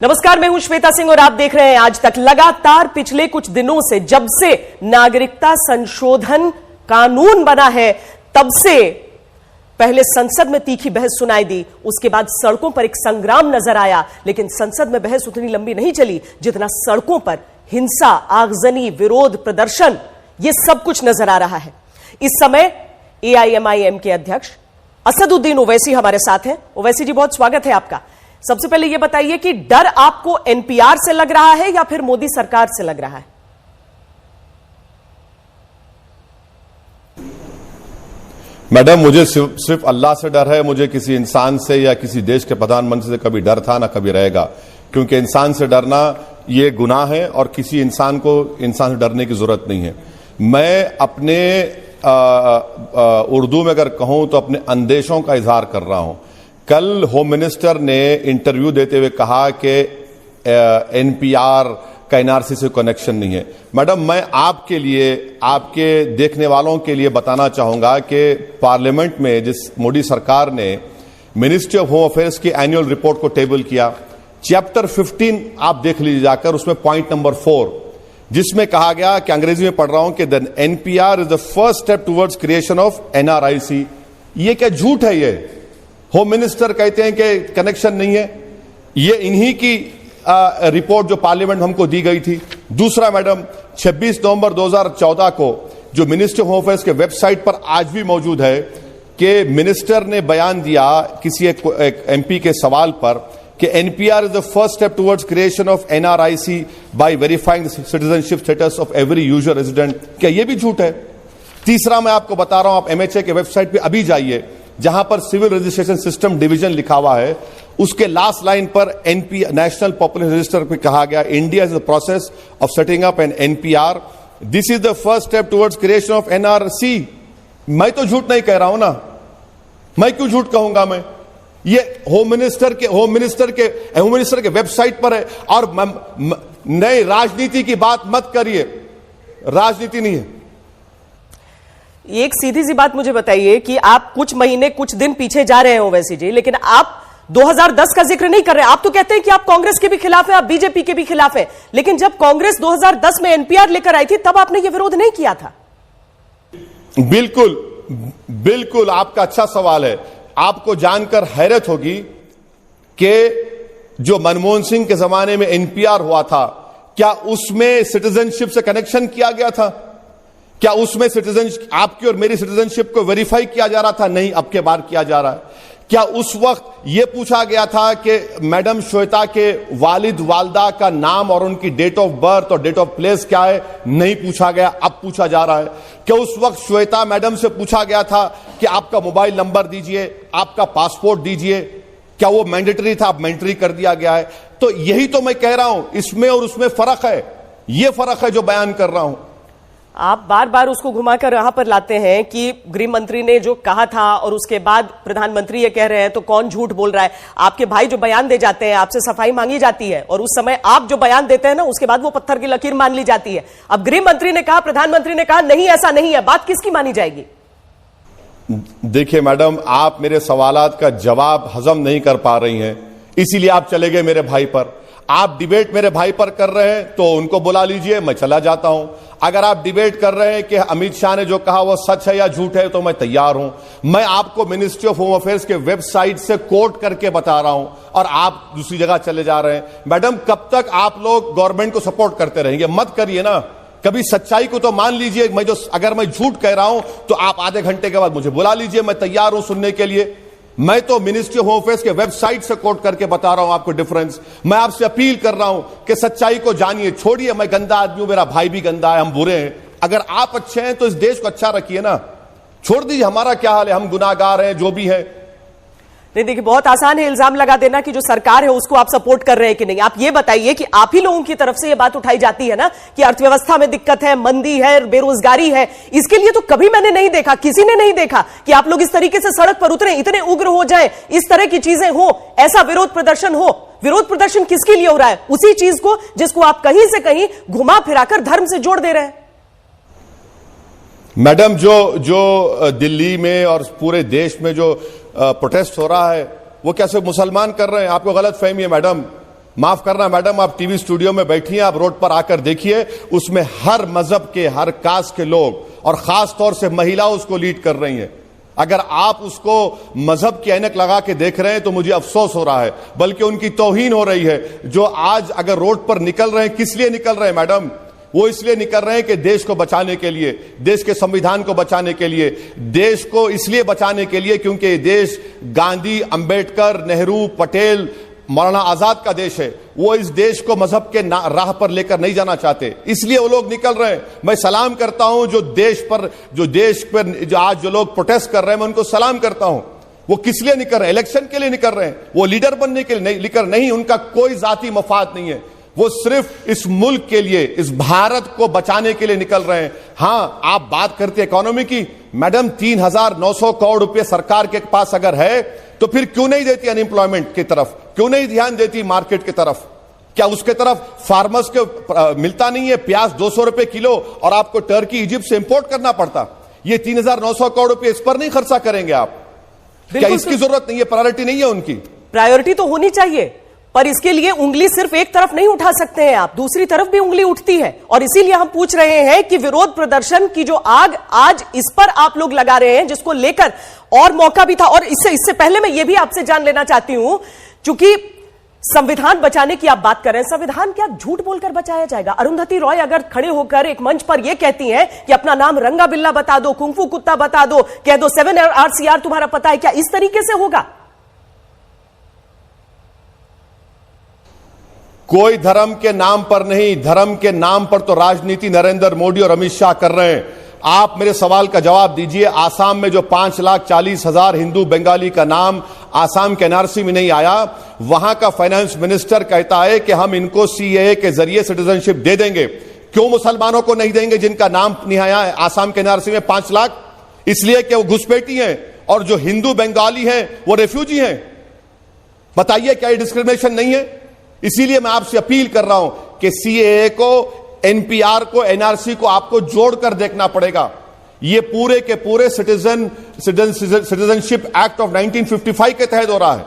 नमस्कार, मैं हूं श्वेता सिंह और आप देख रहे हैं आज तक। लगातार पिछले कुछ दिनों से, जब से नागरिकता संशोधन कानून बना है, तब से पहले संसद में तीखी बहस सुनाई दी, उसके बाद सड़कों पर एक संग्राम नजर आया। लेकिन संसद में बहस उतनी लंबी नहीं चली जितना सड़कों पर हिंसा, आगजनी, विरोध, प्रदर्शन, ये सब कुछ नजर आ रहा है। इस समय एआईएमआईएम के अध्यक्ष असदुद्दीन ओवैसी हमारे साथ हैं। ओवैसी जी, बहुत स्वागत है आपका। सबसे पहले यह बताइए कि डर आपको एनपीआर से लग रहा है या फिर मोदी सरकार से लग रहा है? मैडम, मुझे सिर्फ अल्लाह से डर है। मुझे किसी इंसान से या किसी देश के प्रधानमंत्री से कभी डर था ना कभी रहेगा, क्योंकि इंसान से डरना ये गुनाह है और किसी इंसान को इंसान से डरने की जरूरत नहीं है। मैं अपने उर्दू में अगर कहूं तो अपने अंदेशों का इजहार कर रहा हूं। कल होम मिनिस्टर ने इंटरव्यू देते हुए कहा कि एनपीआर का एनआरसी से कनेक्शन नहीं है। मैडम, मैं आपके लिए, आपके देखने वालों के लिए बताना चाहूंगा कि पार्लियामेंट में जिस मोदी सरकार ने मिनिस्ट्री ऑफ होम अफेयर्स की एनुअल रिपोर्ट को टेबल किया, चैप्टर 15 आप देख लीजिए जाकर, उसमें पॉइंट नंबर 4, जिसमें कहा गया कि अंग्रेजी में पढ़ रहा हूं कि the NPR is the first step towards creation of NRIC. ये क्या झूठ है? ये होम मिनिस्टर कहते हैं कि कनेक्शन नहीं है। ये इन्हीं की रिपोर्ट जो पार्लियामेंट हमको दी गई थी। दूसरा मैडम, 26 नवंबर 2014 को जो मिनिस्ट्री ऑफ होम अफेयर्स के वेबसाइट पर आज भी मौजूद है कि मिनिस्टर ने बयान दिया किसी एक एमपी के सवाल पर कि NPR is the first step towards creation of NRIC by verifying citizenship status of every user resident. क्या ये भी झूठ है? तीसरा मैं आपको बता रहा हूं, आप एमएचए के वेबसाइट पे अभी जाइए, जहां पर सिविल रजिस्ट्रेशन सिस्टम डिवीजन लिखा हुआ है, उसके लास्ट लाइन पर एनपी नेशनल पॉपुलेशन रजिस्टर पे कहा गया, India is the process of setting up an NPR, this is the first step towards creation of NRC. मैं तो झूठ नहीं कह रहा हूं ना, मैं क्यों झूठ कहूंगा? मैं ये होम मिनिस्टर के वेबसाइट पर है। और नई राजनीति की बात मत करिए, राजनीति नहीं है। एक सीधी सी बात मुझे बताइए कि आप कुछ महीने, कुछ दिन पीछे जा रहे हो वैसी जी, लेकिन आप 2010 का जिक्र नहीं कर रहे। आप तो कहते हैं कि आप कांग्रेस के भी खिलाफ हैं, आप बीजेपी के भी खिलाफ हैं, लेकिन जब कांग्रेस 2010 में एनपीआर लेकर आई थी तब आपने यह विरोध नहीं किया था। बिल्कुल बिल्कुल, आपका अच्छा सवाल है। आपको जानकर हैरत होगी कि जो मनमोहन सिंह के जमाने में एनपीआर हुआ था, क्या उसमें सिटीजनशिप से कनेक्शन किया गया था? क्या उसमें सिटीजनशिप, आपकी और मेरी सिटीजनशिप को वेरीफाई किया जा रहा था? नहीं, अब के बार किया जा रहा है। क्या उस वक्त यह पूछा गया था कि मैडम श्वेता के वालिद वालदा का नाम और उनकी डेट ऑफ बर्थ और डेट ऑफ प्लेस क्या है? नहीं पूछा गया, अब पूछा जा रहा है। क्या उस वक्त श्वेता मैडम से पूछा गया था कि आपका मोबाइल नंबर दीजिए, आपका पासपोर्ट दीजिए? क्या वो मैंडेटरी था? अब मैंडेटरी कर दिया गया है। तो यही तो मैं कह रहा हूं, इसमें और उसमें फर्क है। यह फर्क है जो बयान कर रहा हूं। आप बार बार उसको घुमाकर यहां पर लाते हैं कि गृह मंत्री ने जो कहा था और उसके बाद प्रधानमंत्री ये कह रहे हैं, तो कौन झूठ बोल रहा है? आपके भाई जो बयान दे जाते हैं, आपसे सफाई मांगी जाती है और उस समय आप जो बयान देते हैं ना, उसके बाद वो पत्थर की लकीर मान ली जाती है। अब गृह मंत्री ने कहा, प्रधानमंत्री ने कहा, नहीं ऐसा नहीं है, बात किसकी मानी जाएगी? देखिए मैडम, आप मेरे सवालात का जवाब हजम नहीं कर पा रही हैं, इसीलिए आप चले गए मेरे भाई पर। आप डिबेट मेरे भाई पर कर रहे हैं तो उनको बुला लीजिए, मैं चला जाता हूं। अगर आप डिबेट कर रहे हैं कि अमित शाह ने जो कहा वो सच है या झूठ है, तो मैं तैयार हूं। मैं आपको मिनिस्ट्री ऑफ होम अफेयर्स के वेबसाइट से कोट करके बता रहा हूं और आप दूसरी जगह चले जा रहे हैं। मैडम, कब तक आप लोग गवर्नमेंट को सपोर्ट करते रहेंगे? मत करिए ना, कभी सच्चाई को तो मान लीजिए। अगर मैं झूठ कह रहा हूं तो आप आधे घंटे के बाद मुझे बुला लीजिए, मैं तैयार हूं सुनने के लिए। मैं तो मिनिस्ट्री ऑफ होम अफेयर्स के वेबसाइट से कोट करके बता रहा हूं आपको डिफरेंस। मैं आपसे अपील कर रहा हूं कि सच्चाई को जानिए, छोड़िए मैं गंदा आदमी हूं, मेरा भाई भी गंदा है, हम बुरे हैं। अगर आप अच्छे हैं तो इस देश को अच्छा रखिए ना, छोड़ दीजिए हमारा क्या हाल है, हम गुनाहगार हैं, जो भी है। नहीं, देखिए, बहुत आसान है इल्जाम लगा देना कि जो सरकार है उसको आप सपोर्ट कर रहे हैं कि नहीं। आप ये बताइए कि आप ही लोगों की तरफ से ये बात उठाई जाती है ना कि अर्थव्यवस्था में दिक्कत है, मंदी है, बेरोजगारी है। इसके लिए तो कभी मैंने नहीं देखा, किसी ने नहीं देखा कि आप लोग इस तरीके से सड़क पर उतरे, इतने उग्र हो जाए, इस तरह की चीजें हो, ऐसा विरोध प्रदर्शन हो। विरोध प्रदर्शन किसके लिए हो रहा है? उसी चीज को जिसको आप कहीं से कहीं घुमा फिराकर धर्म से जोड़ दे रहे हैं। मैडम, जो दिल्ली में और पूरे देश में जो प्रोटेस्ट हो रहा है, वो कैसे मुसलमान कर रहे हैं? आपको गलत फहमी है मैडम। माफ करना मैडम, आप टीवी स्टूडियो में बैठी हैं, आप रोड पर आकर देखिए, उसमें हर मजहब के, हर कास्ट के लोग और खास तौर से महिला उसको लीड कर रही हैं। अगर आप उसको मजहब की ऐनक लगा के देख रहे हैं तो मुझे अफसोस हो रहा है, बल्कि उनकी तौहीन हो रही है। जो आज अगर रोड पर निकल रहे हैं, किस लिए निकल रहे हैं मैडम? वो इसलिए निकल रहे हैं कि देश को बचाने के लिए, देश के संविधान को बचाने के लिए, देश को इसलिए बचाने के लिए क्योंकि ये देश गांधी, अंबेडकर, नेहरू, पटेल, मौलाना आजाद का देश है। वो इस देश को मजहब के राह पर लेकर नहीं जाना चाहते, इसलिए वो लोग निकल रहे हैं। मैं सलाम करता हूं जो देश पर जो आज जो लोग प्रोटेस्ट कर रहे हैं, मैं उनको सलाम करता हूं। वो किस लिए निकल रहे हैं? इलेक्शन के लिए निकल रहे हैं, वो लीडर बनने के लिए निकल नहीं, उनका कोई जाती मफाद नहीं है। वो सिर्फ इस मुल्क के लिए, इस भारत को बचाने के लिए निकल रहे हैं। हां, आप बात करते हैं इकोनॉमी की, मैडम 3,900 करोड़ रुपए सरकार के पास अगर है तो फिर क्यों नहीं देती अनएम्प्लॉयमेंट की तरफ, क्यों नहीं ध्यान देती मार्केट की तरफ? क्या उसके तरफ फार्मर्स को मिलता नहीं है प्याज 200 रुपए किलो और आपको टर्की, इजिप्ट से इंपोर्ट करना पड़ता? ये 3,900 करोड़ रुपए इस पर नहीं खर्चा करेंगे आप? क्या इसकी जरूरत नहीं है? प्रायोरिटी नहीं है उनकी? प्रायोरिटी तो होनी चाहिए, पर इसके लिए उंगली सिर्फ एक तरफ नहीं उठा सकते हैं आप, दूसरी तरफ भी उंगली उठती है। और इसीलिए हम पूछ रहे हैं कि विरोध प्रदर्शन की जो आग आज इस पर आप लोग लगा रहे हैं, जिसको लेकर और मौका भी था। और इससे पहले मैं ये भी आपसे जान लेना चाहती हूं, चूंकि संविधान बचाने की आप बात कर रहे हैं, संविधान क्या झूठ बोलकर बचाया जाएगा? अरुंधति रॉय अगर खड़े होकर एक मंच पर यह कहती हैं कि अपना नाम रंगा बिल्ला बता दो, कुंफू कुत्ता बता दो, कह दो 7 RCR तुम्हारा पता है, क्या इस तरीके से होगा? कोई धर्म के नाम पर नहीं, धर्म के नाम पर तो राजनीति नरेंद्र मोदी और अमित शाह कर रहे हैं। आप मेरे सवाल का जवाब दीजिए, आसाम में जो 5,40,000 हिंदू बंगाली का नाम आसाम के एनआरसी में नहीं आया, वहां का फाइनेंस मिनिस्टर कहता है कि हम इनको सीएए के जरिए सिटीजनशिप दे देंगे। क्यों मुसलमानों को नहीं देंगे जिनका नाम नहीं आया आसाम के एनआरसी में 5 लाख? इसलिए कि वो घुसपैठी हैं, और जो हिंदू बंगाली हैं वो रेफ्यूजी हैं। बताइए, क्या ये डिस्क्रिमिनेशन नहीं है? इसीलिए मैं आपसे अपील कर रहा हूं कि सीएए को, एनपीआर को, एनआरसी को आपको जोड़कर देखना पड़ेगा। ये पूरे के पूरे सिटीजनशिप एक्ट ऑफ 1955 के तहत हो रहा है।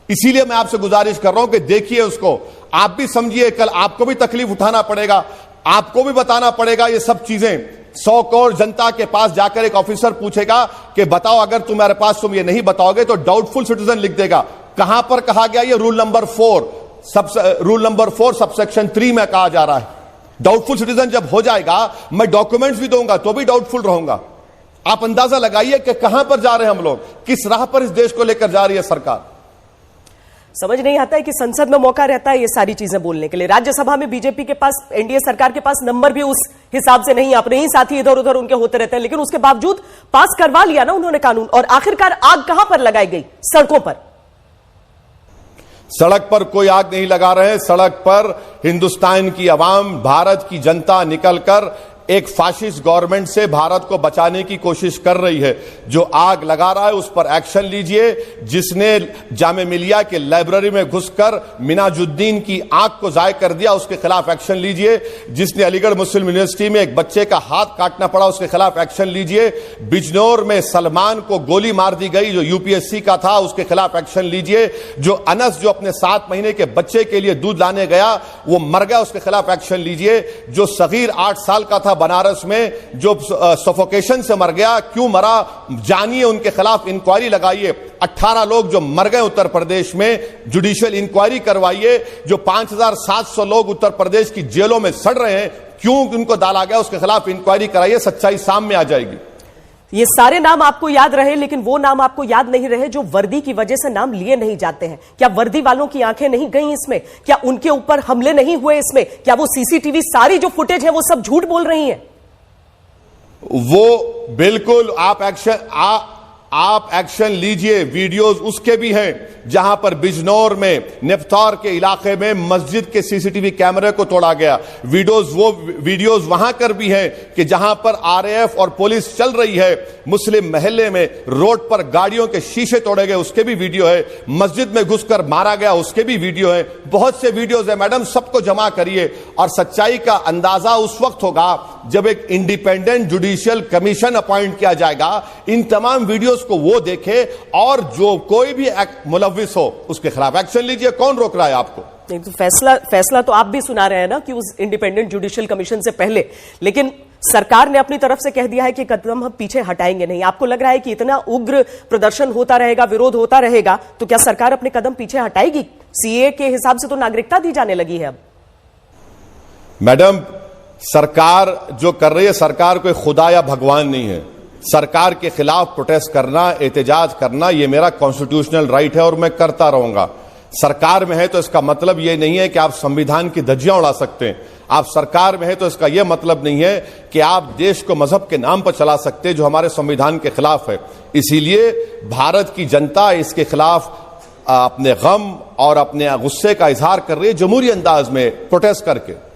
इसीलिए मैं आपसे गुजारिश कर रहा हूं कि देखिए उसको, आप भी समझिए। कल आपको भी तकलीफ उठाना पड़ेगा, आपको भी बताना पड़ेगा ये सब चीजें। 100 करोड़ जनता के पास जाकर एक ऑफिसर पूछेगा कि बताओ, अगर तुम्हारे पास तुम ये नहीं बताओगे तो डाउटफुल सिटीजन लिख देगा। कहां पर कहा गया? ये रूल नंबर 4 सबसेक्शन 3 में कहा जा रहा है। डाउटफुल सिटीजन जब हो जाएगा, मैं डॉक्यूमेंट्स भी दूंगा तो भी डाउटफुल रहूंगा। आप अंदाजा लगाइए कि कहां पर जा रहे हैं हम लोग, किस राह पर इस देश को लेकर जा रही है सरकार। समझ नहीं आता है कि संसद में मौका रहता है ये सारी चीजें बोलने के लिए। राज्यसभा में बीजेपी के पास, एनडीए सरकार के पास नंबर भी उस हिसाब से नहीं, अपने ही साथी इधर उधर उनके होते रहते हैं, लेकिन उसके बावजूद पास करवा लिया ना उन्होंने कानून। और आखिरकार आग कहां पर लगाई गई? सड़कों पर। सड़क पर कोई आग नहीं लगा रहे हैं। सड़क पर हिंदुस्तान की आवाम, भारत की जनता निकलकर एक फाशिस्ट गवर्नमेंट से भारत को बचाने की कोशिश कर रही है। जो आग लगा रहा है उस पर एक्शन लीजिए। जिसने जामे मिलिया के लाइब्रेरी में घुसकर मिनाजुद्दीन की आंख को जाय कर दिया, उसके खिलाफ एक्शन लीजिए। जिसने अलीगढ़ मुस्लिम यूनिवर्सिटी में एक बच्चे का हाथ काटना पड़ा, उसके खिलाफ एक्शन लीजिए। बिजनौर में सलमान को गोली मार दी गई जो यूपीएससी का था, उसके खिलाफ एक्शन लीजिए। जो अनस, जो अपने 7 महीने के बच्चे के लिए दूध लाने गया, वो मर गया, उसके खिलाफ एक्शन लीजिए। जो सगीर 8 साल का था बनारस में, जो सफोकेशन से मर गया, क्यों मरा जानिए, उनके खिलाफ इंक्वायरी लगाइए। 18 लोग जो मर गए उत्तर प्रदेश में, जुडिशियल इंक्वायरी करवाइए। जो 5,700 लोग उत्तर प्रदेश की जेलों में सड़ रहे हैं, क्यों उनको डाला गया, उसके खिलाफ इंक्वायरी कराइए, सच्चाई सामने आ जाएगी। ये सारे नाम आपको याद रहे, लेकिन वो नाम आपको याद नहीं रहे जो वर्दी की वजह से नाम लिए नहीं जाते हैं। क्या वर्दी वालों की आंखें नहीं गई इसमें? क्या उनके ऊपर हमले नहीं हुए इसमें? क्या वो सीसीटीवी, सारी जो फुटेज है वो सब झूठ बोल रही है? वो बिल्कुल आप एक्शन लीजिए। वीडियोस उसके भी हैं जहां पर बिजनौर में, नेफ्तार के इलाके में मस्जिद के सीसीटीवी कैमरे को तोड़ा गया। वीडियोस वहां कर भी हैं कि जहां पर आरएएफ और पुलिस चल रही है, मुस्लिम महल्ले में रोड पर गाड़ियों के शीशे तोड़े गए, उसके भी वीडियो है। मस्जिद में घुसकर मारा गया, उसके भी वीडियो है। बहुत से वीडियोस है मैडम, सबको जमा करिए और सच्चाई का अंदाजा उस वक्त होगा जब एक इंडिपेंडेंट जुडिशियल कमीशन अपॉइंट किया जाएगा। इन तमाम वीडियोस को वो देखे और जो कोई भी मुलविस हो उसके खिलाफ एक्शन लीजिए। कौन रोक रहा है आपको? नहीं तो फैसला तो आप भी सुना रहे हैं ना कि उस इंडिपेंडेंट जुडिशियल कमीशन से पहले, लेकिन सरकार ने अपनी तरफ से कह दिया है कि कदम हम पीछे हटाएंगे नहीं। आपको लग रहा है कि इतना उग्र प्रदर्शन होता रहेगा, विरोध होता रहेगा, तो क्या सरकार अपने कदम पीछे हटाएगी? सीए के हिसाब से तो नागरिकता दी जाने लगी है अब। मैडम, सरकार जो कर रही है, सरकार कोई खुदा या भगवान नहीं है। सरकार के खिलाफ प्रोटेस्ट करना, एहतजाज करना, यह मेरा कॉन्स्टिट्यूशनल राइट है और मैं करता रहूंगा। सरकार में है तो इसका मतलब यह नहीं है कि आप संविधान की धज्जियां उड़ा सकते हैं। आप सरकार में है तो इसका यह मतलब नहीं है कि आप देश को मजहब के नाम पर चला सकते हैं, जो हमारे संविधान के खिलाफ है। इसीलिए भारत की जनता इसके खिलाफ अपने गम और अपने गुस्से का इजहार कर रही है, जमहूरी अंदाज में प्रोटेस्ट करके।